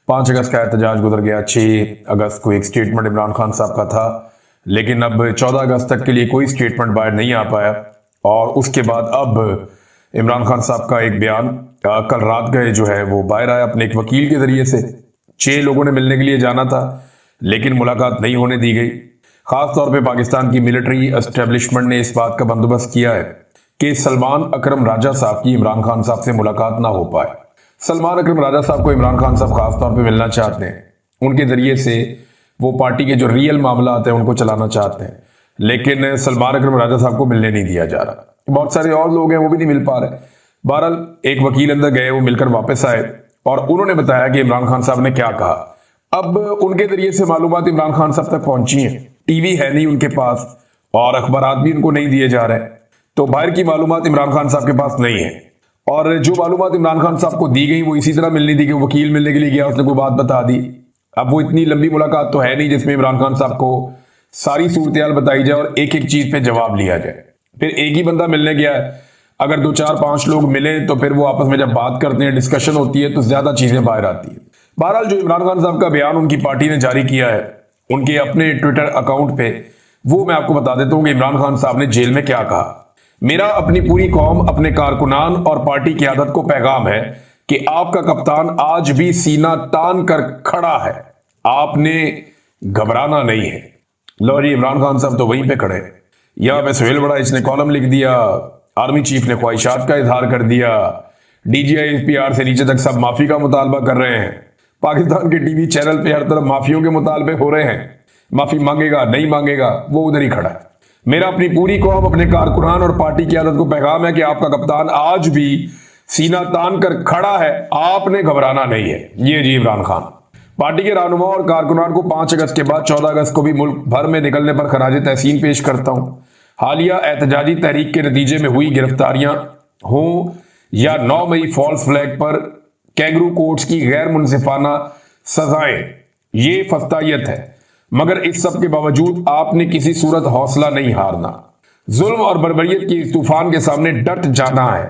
5 अगस्त का एहतजाज गुजर गया। 6 अगस्त को एक स्टेटमेंट इमरान खान साहब का था, लेकिन अब 14 अगस्त तक के लिए कोई स्टेटमेंट बाहर नहीं आ पाया। और उसके बाद अब इमरान खान साहब का एक बयान कल रात गए जो है वो बाहर आया अपने एक वकील के जरिए से। 6 लोगों ने मिलने के लिए जाना था, लेकिन मुलाकात नहीं होने दी गई। खासतौर पे पाकिस्तान की मिलिट्री एस्टेब्लिशमेंट ने इस बात का बंदोबस्त किया है कि सलमान अकरम राजा साहब की इमरान खान साहब से मुलाकात ना हो पाए। सलमान अकरम राजा साहब को इमरान खान साहब खासतौर पे मिलना चाहते हैं, उनके जरिए से वो पार्टी के जो रियल मामला आते हैं उनको चलाना चाहते हैं, लेकिन सलमान अकरम राजा साहब को मिलने नहीं दिया जा रहा। बहुत सारे और लोग हैं वो भी नहीं मिल पा रहे। बहरहाल एक वकील अंदर गए, वो मिलकर वापस आए और उन्होंने बताया कि इमरान खान साहब ने क्या कहा। अब उनके जरिए से मालूमात इमरान खान साहब तक पहुंची हैं। टीवी है नहीं उनके पास और अखबारात भी उनको नहीं दिए जा रहे, तो बाहर की मालूमात इमरान खान साहब के पास नहीं है। और जो मालूमात इमरान खान साहब को दी गई वो इसी तरह मिलनी थी कि वकील मिलने के लिए गया, उसने कोई बात बता दी। अब वो इतनी लंबी मुलाकात तो है नहीं जिसमें इमरान खान साहब को सारी सूरत बताई जाए और एक एक चीज पे जवाब लिया जाए। फिर एक ही बंदा मिलने गया है, अगर 2 4 5 लोग मिले तो फिर वो आपस में जब बात करते हैं, डिस्कशन होती है, तो ज्यादा चीजें बाहर आती है। बहरहाल जो इमरान खान साहब का बयान उनकी पार्टी ने जारी किया है उनके अपने ट्विटर अकाउंट पे, वो मैं आपको बता देता हूं कि इमरान खान साहब ने जेल में क्या कहा। मेरा अपनी पूरी कौम, अपने कारकुनान और पार्टी की आदत को पैगाम है कि आपका कप्तान आज भी सीना तान कर खड़ा है, आपने घबराना नहीं है। लो जी, इमरान खान साहब तो वहीं पे खड़े। या मैं सुहेल बड़ा इसने कॉलम लिख दिया, आर्मी चीफ ने ख्वाहिशात का इजहार कर दिया, डीजीआई एसपीआर से नीचे तक सब माफी का मुतालबा कर रहे हैं। पाकिस्तान के टीवी चैनल पे हर तरफ माफियों के मुतालबे हो रहे हैं, माफी मांगेगा नहीं मांगेगा वो उधर ही खड़ा है। मेरा अपनी पूरी कौम, अपने कारकुनान और पार्टी की आदत को पैगाम है कि आपका कप्तान आज भी सीना तान कर खड़ा है, आपने घबराना नहीं है। ये जी इमरान खान। पार्टी के रहनुमा और कारकुनान को 5 अगस्त के बाद 14 अगस्त को भी मुल्क भर में निकलने पर खराज तहसीन पेश करता हूं। हालिया एहतजाजी तहरीक के नतीजे में हुई गिरफ्तारियां हों या 9 मई फॉल्स फ्लैग पर कैंगरू कोर्ट्स की गैर मुनसिफाना सजाएं, ये फस्तायत है। मगर इस सब के बावजूद आपने किसी सूरत हौसला नहीं हारना। जुल्म और बर्बरियत के इस तूफान के सामने डट जाना है।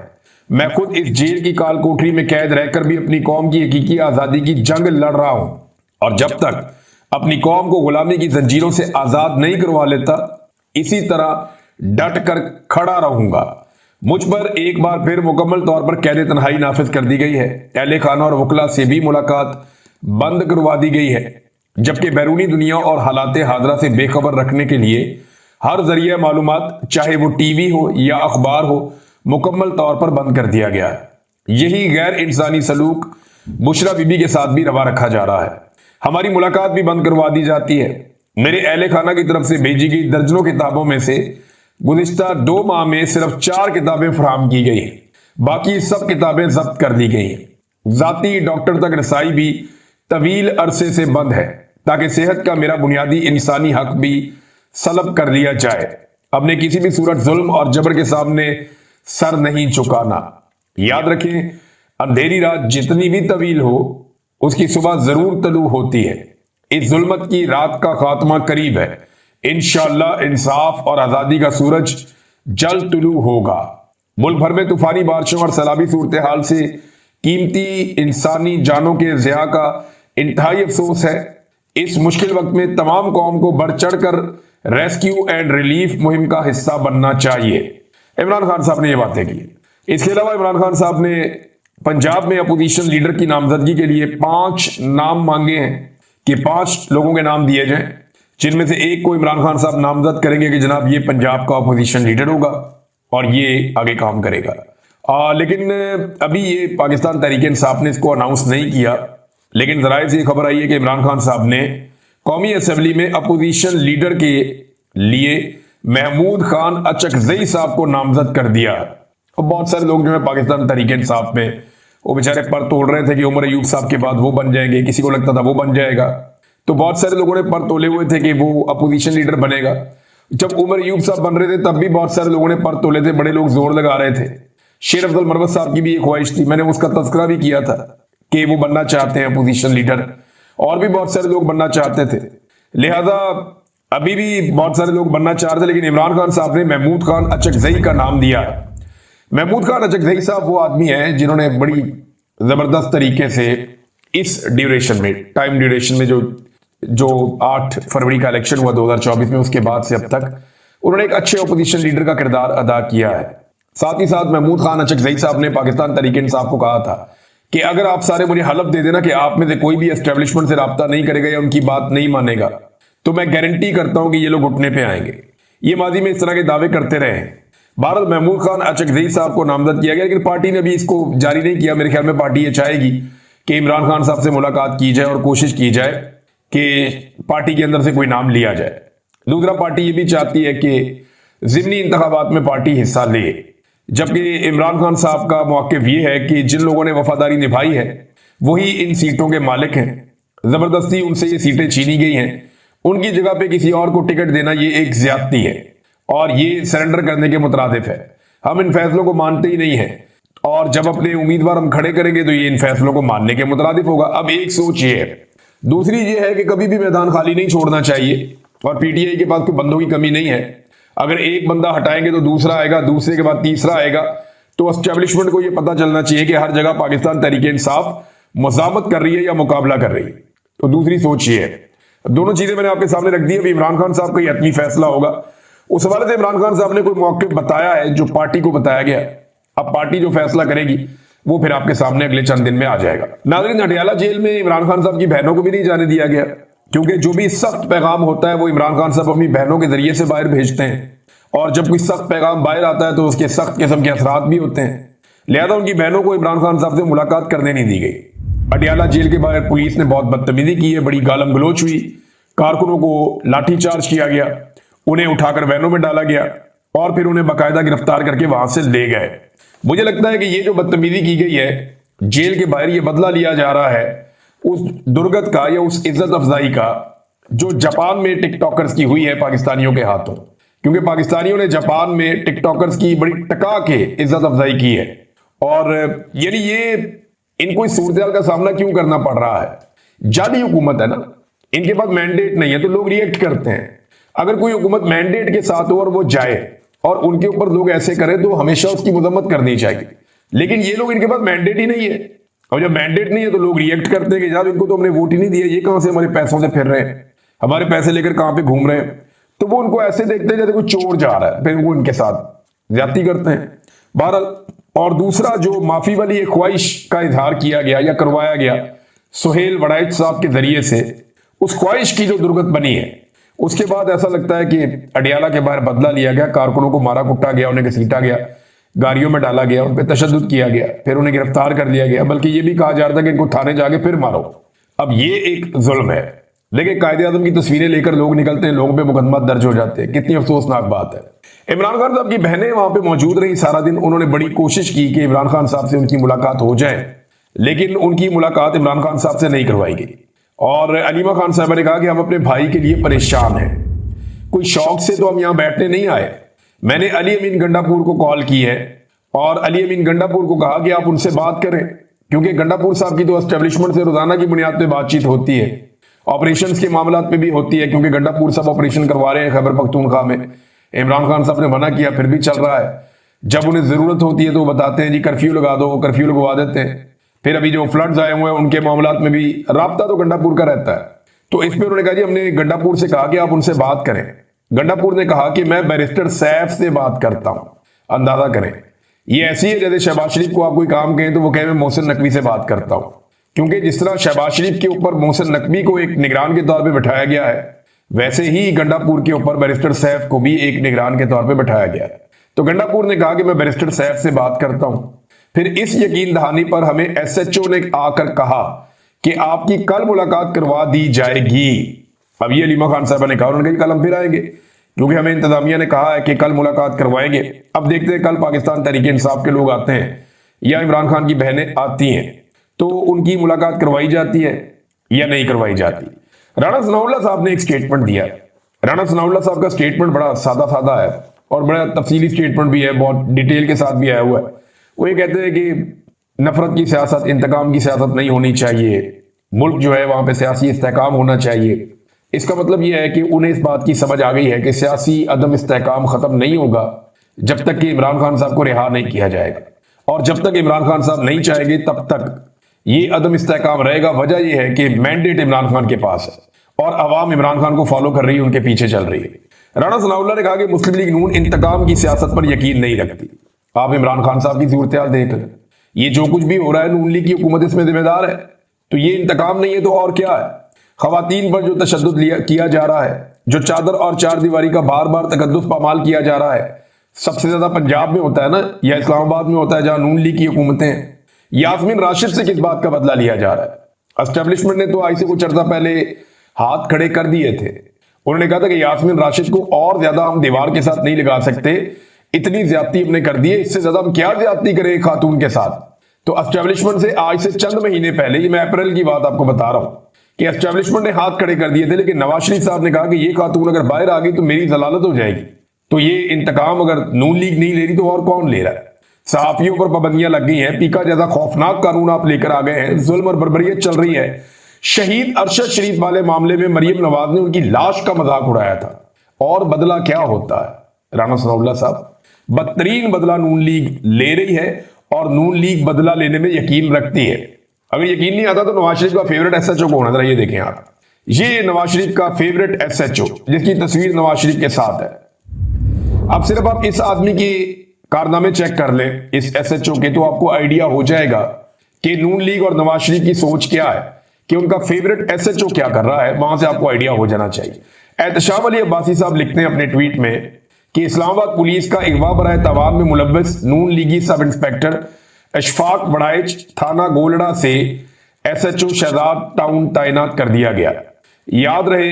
मैं खुद इस जेल की काल कोठरी में कैद रहकर भी अपनी कौम की हकीकी आजादी की जंग लड़ रहा हूं, और जब तक अपनी कौम को गुलामी की जंजीरों से आजाद नहीं करवा लेता, इसी तरह डट कर खड़ा रहूंगा। मुझ पर एक बार फिर मुकम्मल तौर पर कैद तन्हाई नाफिज कर दी गई है। अहले खाना और वकला से भी मुलाकात बंद करवा दी गई है, जबकि बैरूनी दुनिया और हालात हादरा से बेखबर रखने के लिए हर जरिया मालूमात, चाहे वो टीवी हो या अखबार हो, मुकम्मल तौर पर बंद कर दिया गया है। यही गैर इंसानी सलूक बुशरा बीबी के साथ भी रवा रखा जा रहा है। हमारी मुलाकात भी बंद करवा दी जाती है। मेरे अहले खाना की तरफ से भेजी गई दर्जनों किताबों में से गुज़िश्ता 2 माह में सिर्फ 4 किताबें फराहम की गई हैं, बाकी सब किताबें जब्त कर दी गई हैं। जाती डॉक्टर तक रसाई भी तवील अरसे से बंद है, ताकि सेहत का मेरा बुनियादी इंसानी हक भी सलब कर लिया जाए। अपने किसी भी सूरत जुल्म और जबर के सामने सर नहीं झुकाना। याद रखें, अंधेरी रात जितनी भी तवील हो, उसकी सुबह जरूर तलू होती है। इस जुल्मत की रात का खात्मा करीब है। इंशाअल्लाह इंसाफ और आजादी का सूरज जल्द तुलू होगा। मुल्क भर में तूफानी बारिशों और सैलाबी सूरत हाल से कीमती इंसानी जानों के ज़िया का इंतहाई अफसोस है। इस मुश्किल वक्त में तमाम कौम को बढ़ चढ़ कर रेस्क्यू एंड रिलीफ मुहिम का हिस्सा बनना चाहिए। इमरान खान साहब ने यह बातें की। इसके अलावा इमरान खान साहब ने पंजाब में अपोजिशन लीडर की नामजदगी के लिए 5 नाम मांगे हैं कि 5 लोगों के नाम दिए जाएं, जिनमें से एक को इमरान खान साहब नामजद करेंगे कि जनाब ये पंजाब का अपोजिशन लीडर होगा और ये आगे काम करेगा। लेकिन अभी ये पाकिस्तान तहरीक इंसाफ ने इसको अनाउंस नहीं किया, लेकिन जराए से खबर आई है कि इमरान खान साहब ने कौमी असेंबली में अपोजिशन लीडर के लिए महमूद खान अचकजई साहब को नामजद कर दिया। और बहुत सारे लोग जो है पाकिस्तान तहरीक इंसाफ में वो बेचारे पर तोड़ रहे थे कि उमर अयूब साहब के बाद वो बन जाएंगे, किसी को लगता था वो बन जाएगा, तो बहुत सारे लोगों ने पर तोले हुए थे कि वो अपोजिशन लीडर बनेगा। जब उमर अयूब साहब बन रहे थे तब भी बहुत सारे लोगों ने पर तोले थे, बड़े लोग जोर लगा रहे थे। शेर अफजल मरवत साहब की भी एक ख्वाहिश थी, मैंने उसका तस्करा भी किया था कि वो बनना चाहते हैं अपोजिशन लीडर, और भी बहुत सारे लोग बनना चाहते थे। लिहाजा अभी भी बहुत सारे लोग बनना चाह रहे थे, लेकिन इमरान खान साहब ने महमूद खान अचकजई का नाम दिया है। महमूद खान अचकजई साहब वो आदमी हैं जिन्होंने बड़ी जबरदस्त तरीके से इस ड्यूरेशन में, टाइम ड्यूरेशन में, जो 8 फरवरी का इलेक्शन हुआ 2024 में, उसके बाद से अब तक उन्होंने एक अच्छे ऑपोजिशन लीडर का किरदार अदा किया है। साथ ही साथ महमूद खान अचकज़ई साहब ने पाकिस्तान तहरीक इंसाफ को कहा था कि अगर आप सारे मुझे हलफ दे देना कि आप में से कोई भी एस्टेब्लिशमेंट से राब्ता नहीं करेगा या उनकी बात नहीं मानेगा, तो मैं गारंटी करता हूं कि ये लोग घुटने पे आएंगे। ये माजी में इस तरह के दावे करते रहे। भारत महमूद खान अचकज़ई साहब को नामजद किया गया, लेकिन पार्टी ने अभी इसको जारी नहीं किया। मेरे ख्याल में पार्टी ये चाहेगी कि इमरान खान साहब से मुलाकात की जाए और कोशिश की जाए कि पार्टी के अंदर से कोई नाम लिया जाए। दूसरा, पार्टी ये भी चाहती है कि ज़िमनी इंतखाबात में पार्टी हिस्सा ले, जबकि इमरान खान साहब का मौक़िफ़ ये है कि जिन लोगों ने वफादारी निभाई है वही इन सीटों के मालिक हैं। ज़बरदस्ती उनसे ये सीटें छीनी गई हैं, उनकी जगह पे किसी और को टिकट देना ये एक ज्यादती है और ये सरेंडर करने के मुतरादिफ है। हम इन फैसलों को मानते ही नहीं है और जब अपने उम्मीदवार हम खड़े करेंगे तो ये इन फैसलों को मानने के मुतरादिफ होगा। अब एक सोच ये है। दूसरी ये है कि कभी भी मैदान खाली नहीं छोड़ना चाहिए और पीटीआई के पास कोई बंदों की कमी नहीं है। अगर एक बंदा हटाएंगे तो दूसरा आएगा, दूसरे के बाद तीसरा आएगा। तो एस्टेब्लिशमेंट को यह पता चलना चाहिए कि हर जगह पाकिस्तान तहरीक इंसाफ मुज़ामत कर रही है या मुकाबला कर रही है। तो दूसरी सोच ये है। दोनों चीजें मैंने आपके सामने रख दी। अभी इमरान खान साहब का ये हतमी फैसला होगा। उस हवाले से इमरान खान साहब ने कोई मौक़िफ़ बताया है जो पार्टी को बताया गया। अब पार्टी जो फैसला करेगी वो फिर आपके सामने अगले चंद दिन में आ जाएगा। नाज़रीन, अडयाला जेल में इमरान खान साहब की बहनों को भी नहीं जाने दिया गया, क्योंकि जो भी सख्त पैगाम होता है वो इमरान खान साहब अपनी बहनों के जरिए से बाहर भेजते हैं और जब कोई सख्त पैगाम बाहर आता है तो उसके सख्त किस्म के असरात भी होते हैं। लिहाजा उनकी बहनों को इमरान खान साहब से मुलाकात करने नहीं दी गई। अडयाला जेल के बाहर पुलिस ने बहुत बदतमीजी की है, बड़ी गालम गलोच हुई, कारकुनों को लाठीचार्ज किया गया, उन्हें उठाकर वैनों में डाला गया और फिर उन्हें बाकायदा गिरफ्तार करके वहां से ले गए। मुझे लगता है कि ये जो बदतमीजी की गई है जेल के बाहर, ये बदला लिया जा रहा है उस दुर्गत का या उस इज्जत अफजाई का जो जापान में टिकटॉकर्स की हुई है पाकिस्तानियों के हाथों। क्योंकि पाकिस्तानियों ने जापान में टिकटॉकर्स की बड़ी टका के इज्जत अफजाई की है और यानी ये इनको इस सूरत का सामना क्यों करना पड़ रहा है? जाली हुकूमत है ना, इनके पास मैंडेट नहीं है तो लोग रिएक्ट करते हैं। अगर कोई हुकूमत मैंडेट के साथ हो और वो जाए और उनके ऊपर लोग ऐसे करें तो हमेशा उसकी मजम्मत करनी चाहिए। लेकिन ये लोग, इनके पास मैंडेट ही नहीं है और जब मैंडेट नहीं है तो लोग रिएक्ट करते हैं कि यार इनको तो हमने वोट ही नहीं दिया, ये कहां से हमारे पैसों से फिर रहे हैं, हमारे पैसे लेकर कहां पे घूम रहे हैं। तो वो उनको ऐसे देखते हैं जैसे कोई चोर जा रहा है, फिर वो इनके साथ ज्यादती करते हैं। बहरहाल, और दूसरा जो माफी वाली एक ख्वाहिश का इजहार किया गया या करवाया गया सुहेल वड़ाइच साहब के जरिए से, उस ख्वाहिश की जो दुर्गत बनी है उसके बाद ऐसा लगता है कि अडयाला के बाहर बदला लिया गया, कारकुनों को मारा कुटा गया, उन्हें घसीटा गया, गाड़ियों में डाला गया, उन पर तशद्दुद किया गया, फिर उन्हें गिरफ्तार कर लिया गया, बल्कि ये भी कहा जा रहा था कि इनको थाने जाके फिर मारो। अब ये एक जुल्म है। देखिए, कायदे आज़म की तस्वीरें लेकर लोग निकलते हैं, लोगों पे मुकदमा दर्ज हो जाते हैं। कितनी अफसोसनाक बात है। इमरान खान साहब की बहनें वहां पे मौजूद रही सारा दिन। उन्होंने बड़ी कोशिश की कि इमरान खान साहब से उनकी मुलाकात हो जाए, लेकिन उनकी मुलाकात इमरान खान साहब से नहीं करवाई गई। और अलीमा खान साहब ने कहा कि हम अपने भाई के लिए परेशान हैं, कोई शौक से तो हम यहां बैठने नहीं आए। मैंने अली अमीन गंडापुर को कॉल की है और अली अमीन गंडापुर को कहा कि आप उनसे बात करें, क्योंकि गंडापुर साहब की तो एस्टेब्लिशमेंट से रोजाना की बुनियाद पर बातचीत होती है, ऑपरेशन के मामला पे भी होती है, क्योंकि गंडापुर साहब ऑपरेशन करवा रहे हैं खैबर पख्तूनख्वा में। इमरान खान साहब ने मना किया, फिर भी चल रहा है। जब उन्हें जरूरत होती है तो वो बताते हैं जी कर्फ्यू लगा दो, वो कर्फ्यू लगवा देते हैं। फिर अभी जो फ्लड्स आए हुए हैं उनके मामला में भी राब्ता तो गंडापुर का रहता है। तो इस पर उन्होंने कहा जी हमने गंडापुर से कहा कि आप उनसे बात करें। गंडापुर ने कहा कि मैं बैरिस्टर सैफ से बात करता हूं। अंदाजा करें, ये ऐसी है जैसे शहबाज शरीफ को आप कोई काम कहें तो वो कहे मैं मोहसिन नकवी से बात करता हूं। क्योंकि जिस तरह शहबाज शरीफ के ऊपर मोहसिन नकवी को एक निगरान के तौर पे बिठाया गया है, वैसे ही गंडापुर के ऊपर बैरिस्टर सैफ को भी एक निगरान के तौर पे बिठाया गया है। तो गंडापुर ने कहा कि मैं बैरिस्टर सैफ से बात करता हूं। फिर इस यकीन दहानी पर हमें एसएचओ ने आकर कहा कि आपकी कल मुलाकात करवा दी जाएगी। अब ये अलीमा खान साहब ने कहा, उन्होंने कहा कल हम फिर आएंगे, क्योंकि हमें इंतजामिया ने कहा है कि कल मुलाकात करवाएंगे। अब देखते हैं कल पाकिस्तान तहरीक इंसाफ के लोग आते हैं या इमरान खान की बहनें आती हैं तो उनकी मुलाकात करवाई जाती है या नहीं करवाई जाती। राणा सनाउल्लाह साहब ने एक स्टेटमेंट दिया है। राणा सनाउल्लाह साहब का स्टेटमेंट बड़ा सादा सादा है और बड़ा तफसीली स्टेटमेंट भी है, बहुत डिटेल के साथ भी आया हुआ है। वो ये कहते हैं कि नफरत की सियासत, इंतकाम की सियासत नहीं होनी चाहिए, मुल्क जो है वहां पे सियासी इस्तेहकाम होना चाहिए। इसका मतलब यह है कि उन्हें इस बात की समझ आ गई है कि सियासी अदम इस्तेहकाम खत्म नहीं होगा जब तक कि इमरान खान साहब को रिहा नहीं किया जाएगा, और जब तक इमरान खान साहब नहीं चाहेंगे तब तक ये अदम इस्तेहकाम रहेगा। वजह यह है कि मैंडेट इमरान खान के पास है और अवाम इमरान खान को फॉलो कर रही है, उनके पीछे चल रही है। राणा सनाउल्लाह ने कहा कि मुस्लिम लीग नून इंतकाम की सियासत पर यकीन नहीं रखती। आप इमरान खान साहब की सूरत हाल देख लें, ये जो कुछ भी हो रहा है नून लीग की हुकूमत इसमें जिम्मेदार है। तो ये इंतकाम नहीं है तो और क्या है? खवातीन पर जो तशद्दुद किया जा रहा है, जो चादर और चार दीवारी का बार बार तकद्दुस पामाल किया जा रहा है, सबसे ज्यादा पंजाब में होता है ना, या इस्लामाबाद में होता है जहां नून लीग की हुकूमतें हैं। यास्मीन राशिद से किस बात का बदला लिया जा रहा है? एस्टेब्लिशमेंट ने तो आज से कुछ अर्सा पहले हाथ खड़े कर दिए थे। उन्होंने कहा था कि यास्मीन राशिद को और ज्यादा हम दीवार के साथ नहीं लगा सकते, इतनी ज्यादती हमने कर दी है, इससे ज्यादा हम क्या ज्यादती करें खातून के साथ। तो एस्टेब्लिशमेंट से आज से चंद महीने पहले, ये मैं अप्रैल की बात आपको बता रहा हूं, कि एस्टेब्लिशमेंट ने हाथ खड़े कर दिए थे, लेकिन नवाज शरीफ साहब ने कहा कि ये खातून अगर बाहर आ गई तो मेरी जलालत हो जाएगी। तो ये इंतकाम अगर नून लीग नहीं ले रही तो और कौन ले रहा है? सहाफियों पर पाबंदियां लग गई हैं, पीका ज्यादा खौफनाक कानून आप लेकर आ गए हैं, जुल्म और बर्बरियत चल रही है। शहीद अरशद शरीफ वाले मामले में मरियम नवाज ने उनकी लाश का मजाक उड़ाया था, और बदला क्या होता है? राणा सनाउल्लाह साहब, बदतरीन बदला नून लीग ले रही है और नून लीग बदला लेने में यकीन रखती है। अगर यकीन नहीं आता तो नवाज शरीफ का फेवरेट एसएचओ कौन है, जरा ये देखें आप। ये नवाज शरीफ का फेवरेट एसएचओ, जिसकी तस्वीर नवाज शरीफ के साथ है। अब सिर्फ आप इस आदमी के कारनामे चेक कर लें, इस एसएचओ के, तो आपको आइडिया हो जाएगा कि नून लीग और नवाज शरीफ की सोच क्या है, कि उनका फेवरेट एसएचओ क्या कर रहा है। वहां से आपको आइडिया हो जाना चाहिए। एहतशाम अली अब्बासी साहब लिखते हैं अपने ट्वीट में कि इस्लामाबाद पुलिस का अगवा बराए तवान में मुलव्वस नून लीगी सब इंस्पेक्टर अशफाक बड़ाइच थाना गोलड़ा से एसएचओ शहजाद टाउन तैनात कर दिया गया। याद रहे,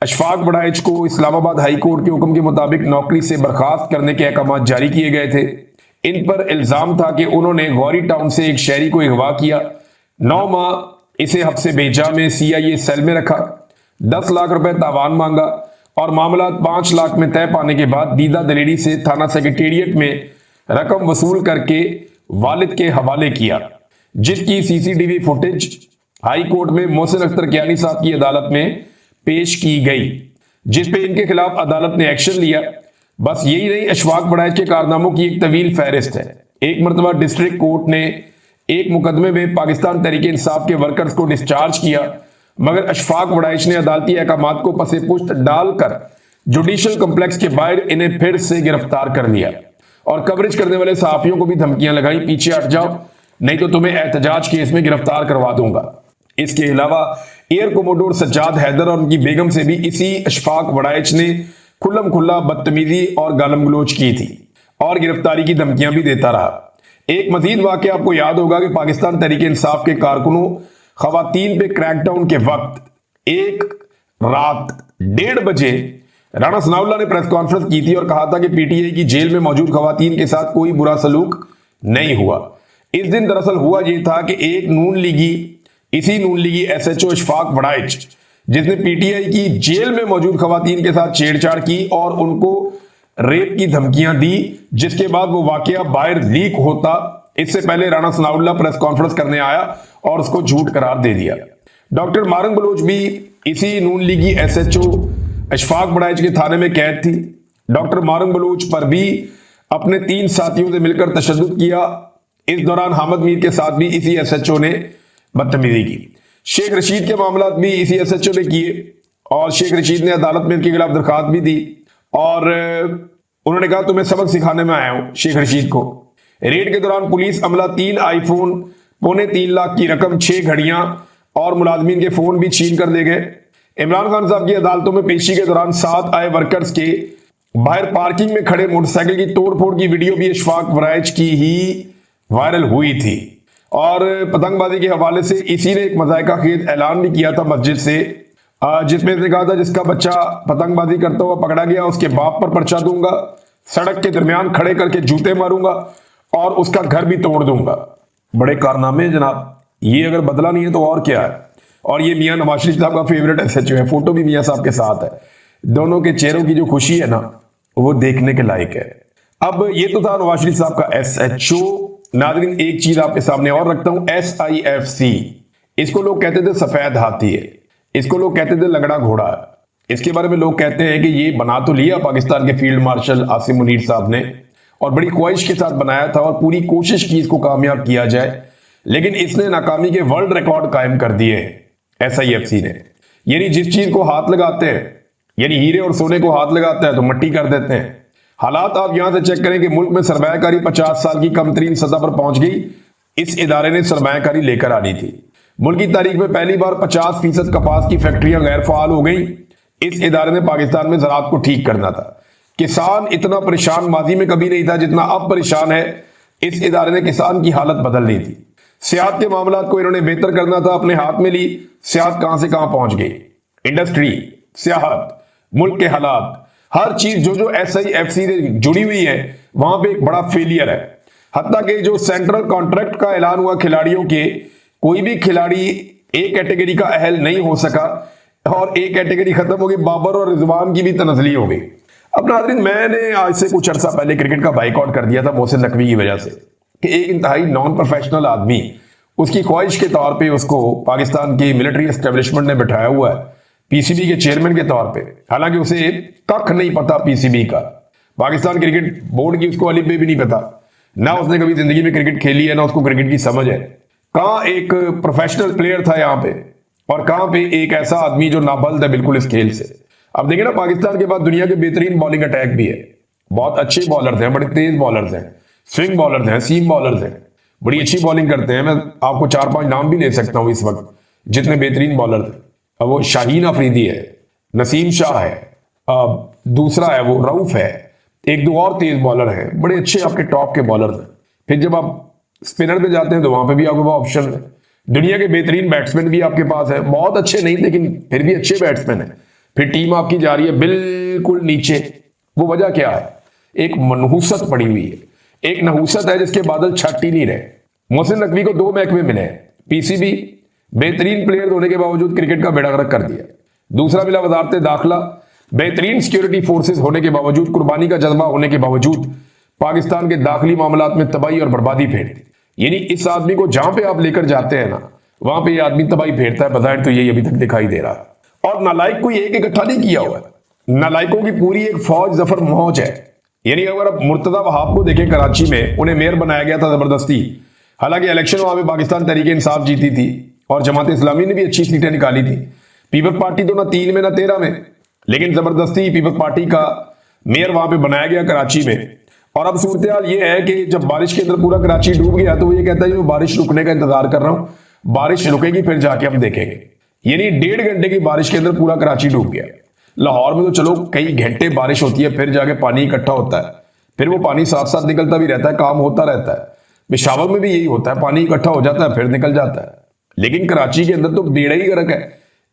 अशफाक बड़ाइच को इस्लामाबाद हाई कोर्ट के हुक्म के मुताबिक नौकरी से बर्खास्त करने के अहकाम जारी किए गए थे। इन पर इल्जाम था कि उन्होंने गौरी टाउन से एक शहरी को अगवा किया, 9 माह इसे हब्से बेजा में सीआईए सेल में रखा, 10 लाख रुपए तावान मांगा और मामला 5 लाख में तय पाने के बाद दीदा दलेरी से थाना सेक्रेटेरिएट में रकम वसूल करके वालिद के हवाले किया, जिसकी सीसीटीवी फुटेज हाई कोर्ट में मोहसिन अख्तर कियानी साहब की अदालत में पेश की गई, जिस पे इनके खिलाफ अदालत ने एक्शन लिया। बस यही नहीं, अशफाक बड़ाइच के कारनामों की एक तवील फहरिस्त है। एक मरतबा डिस्ट्रिक्ट कोर्ट ने एक मुकदमे में पाकिस्तान तहरीक इंसाफ के वर्कर्स को डिस्चार्ज किया, मगर अशफाक बड़ाइच ने अदालती अहकामात को पसे पुश्त डालकर जुडिशल कम्प्लेक्स के बाहर इन्हें फिर से गिरफ्तार कर लिया और कवरेज करने वाले सहाफियों को भी धमकियां लगाई, पीछे हट जाओ नहीं तो तुम्हें एहतजाज केस में गिरफ्तार करवा दूंगा। इसके अलावा एयर कोमोडोर सज्जाद हैदर और उनकी बेगम से भी इसी अशफाक बड़ाइच ने खुल्लम खुल्ला बदतमीजी और गालम गलोच की थी और गिरफ्तारी की धमकियां भी देता रहा। एक मजीद वाकया आपको याद होगा कि पाकिस्तान तहरीक इंसाफ के कारकुनों खवातीन पे क्रैकडाउन के वक्त एक रात 1:30 बजे राणा सनाउल्लाह ने प्रेस कॉन्फ्रेंस की थी और कहा था कि पीटीआई की जेल में मौजूद खवातीन के साथ कोई बुरा सलूक नहीं हुआ। इस दिन दरअसल हुआ यह था कि एक इसी नून लीगी एसएचओ अशफाक बड़ाइच, जिसने पीटीआई की जेल में मौजूद खवातीन के साथ छेड़छाड़ की और उनको रेप की धमकियां दी, जिसके बाद वो वाकया बाहर लीक होता। इससे पहले राणा सनाउल्लाह प्रेस कॉन्फ्रेंस करने आया और उसको झूठ करार दे दिया। डॉक्टर मारंग बलोच भी इसी नून लीगी एसएचओ अशफाक बड़ाइच के थाने में कैद थी। डॉक्टर मारंग बलोच पर भी अपने 3 साथियों से मिलकर तशद्दुद किया। इस दौरान हामिद मीर के साथ भी इसी एसएचओ ने बदतमीजी की। शेख रशीद के मामला भी इसी एसएचओ ने किए और शेख रशीद ने अदालत में इनके खिलाफ दरखास्त भी दी और उन्होंने कहा तुम्हें सबक सिखाने में आया हूं शेख रशीद को। रेड के दौरान पुलिस अमला 3 आईफोन, 3.25 लाख की रकम, 6 घड़ियां और मुलाजमीन के फोन भी छीन कर ले गए। इमरान खान साहब की अदालतों में पेशी के दौरान 7 आए वर्कर्स के बाहर पार्किंग में खड़े मोटरसाइकिल की तोड़फोड़ की वीडियो भी अशफाक बड़ाइच की ही वायरल हुई थी और पतंगबाजी के हवाले से इसी ने एक मजायका खेद ऐलान भी किया था मस्जिद से, जिसमें इसने कहा था जिसका बच्चा पतंगबाजी करता हुआ पकड़ा गया उसके बाप पर पर्चा दूंगा, सड़क के दरमियान खड़े करके जूते मारूंगा और उसका घर भी तोड़ दूंगा। बड़े कारनामे जनाब, ये अगर बदला नहीं है तो और क्या है। और ये मियां नवाज शरीफ साहब का फेवरेट एसएचओ है, फोटो भी मियां साहब के साथ है। दोनों के चेहरों की जो खुशी है ना, वो देखने के लायक है। अब ये तो था नवाज शरीफ साहब का एसएचओ। नाज़रीन, एक चीज आपके सामने और रखता हूं, SIFC, इसको लोग कहते थे सफेद हाथी है, इसको लोग कहते थे लगड़ा घोड़ा है। इसके बारे में लोग कहते हैं कि ये बना तो लिया पाकिस्तान के फील्ड मार्शल आसिम मुनीर साहब ने और बड़ी ख्वाहिश के साथ बनाया था और पूरी कोशिश की इसको कामयाब किया जाए, लेकिन इसने नाकामी के वर्ल्ड रिकॉर्ड कायम कर दिए हैं SIFC ने। यानी जिस चीज को हाथ लगाते हैं, यानी हीरे और सोने को हाथ लगाते हैं तो मट्टी कर देते हैं। हालात आप यहां से चेक करें कि मुल्क में सरमायाकारी 50 साल की कमतरीन सतह पर पहुंच गई। इस इदारे ने सरमायाकारी लेकर आनी थी। मुल्क की तारीख में पहली बार 50% कपास की फैक्ट्रियां गैर फाल हो गई। इस इदारे ने पाकिस्तान में ज़राअत को ठीक करना था। किसान इतना परेशान माजी में कभी नहीं था जितना अब परेशान है। इस इदारे ने किसान की हालत बदलनी थी। सियाहत के मामलात को इन्होंने बेहतर करना था, अपने हाथ में ली। सियाहत कहां से कहां पहुंच गई। इंडस्ट्री, सियाहत, मुल्क के हालात, हर चीज जो SIFC से जुड़ी हुई है वहां पे एक बड़ा फेलियर है। हत्ता कि जो सेंट्रल कॉन्ट्रैक्ट का ऐलान हुआ खिलाड़ियों के, कोई भी खिलाड़ी एक कैटेगरी का अहल नहीं हो सका और एक कैटेगरी खत्म हो गई। बाबर और रिजवान की भी तनजली हो गई। अब नाज़रीन, मैंने आज से कुछ अर्सा पहले क्रिकेट का बाइकआउट कर दिया था मोहसिन नकवी की वजह से कि एक इंतहाई नॉन प्रोफेशनल आदमी, उसकी ख्वाहिश के तौर पे उसको पाकिस्तान की मिलिट्री एस्टेब्लिशमेंट ने बिठाया हुआ है PCB के चेयरमैन के तौर पे। हालांकि उसे कख नहीं पता PCB का, पाकिस्तान क्रिकेट बोर्ड की उसको अलिफ बे भी नहीं पता, ना उसने कभी जिंदगी में क्रिकेट खेली है, ना उसको क्रिकेट की समझ है। कहां एक प्रोफेशनल प्लेयर था यहाँ पे और कहां पे एक ऐसा आदमी जो नाबल्द है बिल्कुल इस खेल से। अब देखिए ना, पाकिस्तान के पास दुनिया के बेहतरीन बॉलिंग अटैक भी है। बहुत अच्छे बॉलर्स हैं, बड़े तेज बॉलर्स हैं, स्विंग बॉलर्स हैं, सीम बॉलर्स हैं, बड़ी अच्छी बॉलिंग करते हैं। मैं आपको 4-5 नाम भी ले सकता हूं इस वक्त जितने बेहतरीन बॉलर थे। अब वो शाहीन अफरीदी है, नसीम शाह है, दूसरा है वो रऊफ है, एक दो और तेज बॉलर हैं, बड़े अच्छे आपके टॉप के बॉलर हैं। फिर जब आप स्पिनर पे जाते हैं तो वहां पे भी आपके पास ऑप्शन है। दुनिया के बेहतरीन बैट्समैन भी आपके पास है, बहुत अच्छे नहीं लेकिन फिर भी अच्छे बैट्समैन है। फिर टीम आपकी जा रही है बिल्कुल नीचे। वो वजह क्या है? एक मनहूसत पड़ी हुई है, एक नहूसत है जिसके बादल छट ही नहीं रहे। मोहसिन नकवी को 2 महकमे मिले हैं। PCB बेहतरीन प्लेयर होने के बावजूद क्रिकेट का बेड़ा गर्क कर दिया। दूसरा मिला वजारत दाखिला, बेहतरीन सिक्योरिटी फोर्सेस होने के बावजूद, कुर्बानी का जज्बा होने के बावजूद पाकिस्तान के दाखिली मामलात में तबाही और बर्बादी फेर दी। यानी इस आदमी को जहां पे आप लेकर जाते हैं ना, वहां पे ये आदमी तबाही फेरता है। बजाय तो यही अभी तक दिखाई दे रहा है। और नालायक कोई एक इकट्ठा नहीं किया हुआ है, नालायकों की पूरी एक फौज जफर मौज है। यानी अगर आप मुर्तजा वहाब को देखें, कराची में उन्हें मेयर बनाया गया था जबरदस्ती। हालांकि इलेक्शन वहां पे पाकिस्तान तहरीक इंसाफ जीती थी और जमात इस्लामी ने भी अच्छी सीटें निकाली थी। पीपल्स पार्टी तो ना 3 में ना 13 में, लेकिन जबरदस्ती पीपल्स पार्टी का मेयर वहां पे बनाया गया कराची में। और अब सूरत हाल ये है कि जब बारिश के अंदर पूरा कराची डूब गया तो वो ये कहता है मैं बारिश रुकने का इंतजार कर रहा हूं, बारिश रुकेगी फिर जाके हम देखेंगे। यानी 1.5 घंटे की बारिश के अंदर पूरा कराची डूब गया। लाहौर में तो चलो कई घंटे बारिश होती है, फिर जाके पानी इकट्ठा होता है, फिर वो पानी साथ साथ निकलता भी रहता है, काम होता रहता है। पेशावर में भी यही होता है, पानी इकट्ठा हो जाता है फिर निकल जाता है। लेकिन कराची के अंदर तो बेड़ा ही गर्क है।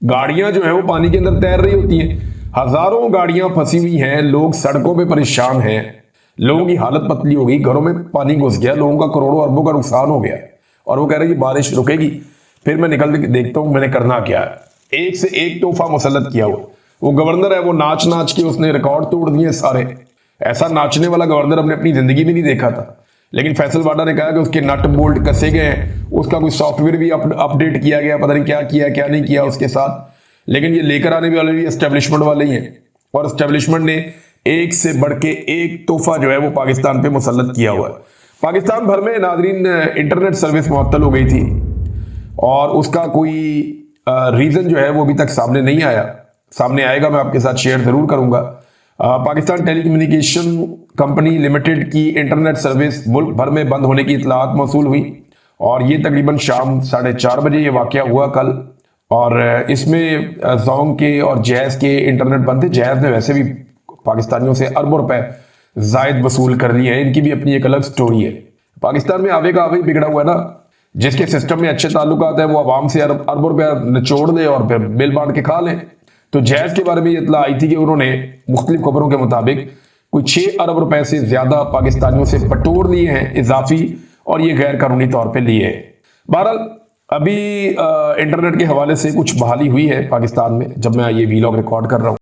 गाड़ियां जो है वो पानी के अंदर तैर रही होती हैं, हजारों गाड़ियां फंसी हुई हैं, लोग सड़कों पे परेशान हैं, लोगों की हालत पतली हो गई, घरों में पानी घुस गया, लोगों का करोड़ों अरबों का नुकसान हो गया। और वो कह रहे हैं कि बारिश रुकेगी फिर मैं निकल के देखता हूं मैंने करना क्या है। एक से एक तोहफा मुसल्लत किया हुआ। वो गवर्नर है, वो नाच नाच के उसने रिकॉर्ड तोड़ दिए सारे। ऐसा नाचने वाला गवर्नर हमने अपनी जिंदगी में नहीं देखा था। लेकिन फैसल वाडा ने कहा कि उसके नट बोल्ट कसे गए हैं, उसका कोई सॉफ्टवेयर भी अपडेट किया गया, पता नहीं क्या किया क्या नहीं किया उसके साथ। लेकिन ये लेकर आने वाले भी एस्टेब्लिशमेंट वाले ही हैं और एस्टेब्लिशमेंट ने एक से बढ़ के एक तोहफा जो है वो पाकिस्तान पे मुसल्लत किया हुआ है। पाकिस्तान भर में नाजरीन इंटरनेट सर्विस मुअत्तल हो गई थी और उसका कोई रीजन जो है वो अभी तक सामने नहीं आया। सामने आएगा, मैं आपके साथ शेयर जरूर करूंगा। पाकिस्तान टेलीकम्युनिकेशन कंपनी लिमिटेड की इंटरनेट सर्विस मुल्क भर में बंद होने की इतलात मौसूल हुई और ये तकरीबन शाम 4:30 बजे ये वाकया हुआ कल। और इसमें जोंग के और जैज के इंटरनेट बंद थे। जैज ने वैसे भी पाकिस्तानियों से अरबों रुपए जायद वसूल कर लिए हैं, इनकी भी अपनी एक अलग स्टोरी है। पाकिस्तान में आवे का आवे बिगड़ा हुआ है ना, जिसके सिस्टम में अच्छे ताल्लुकात है वो आवाम से अरबों रुपया निचोड़ दे और फिर बिल बांट के खा ले। तो जैज के बारे में ये इतला आई थी कि उन्होंने मुख्तलिफ खबरों के मुताबिक कोई 6 अरब रुपए से ज्यादा पाकिस्तानियों से बटोर लिए हैं इजाफी, और ये गैर कानूनी तौर पर लिए हैं। बहरहाल अभी इंटरनेट के हवाले से कुछ बहाली हुई है पाकिस्तान में जब मैं ये वीलॉग रिकॉर्ड कर रहा हूँ।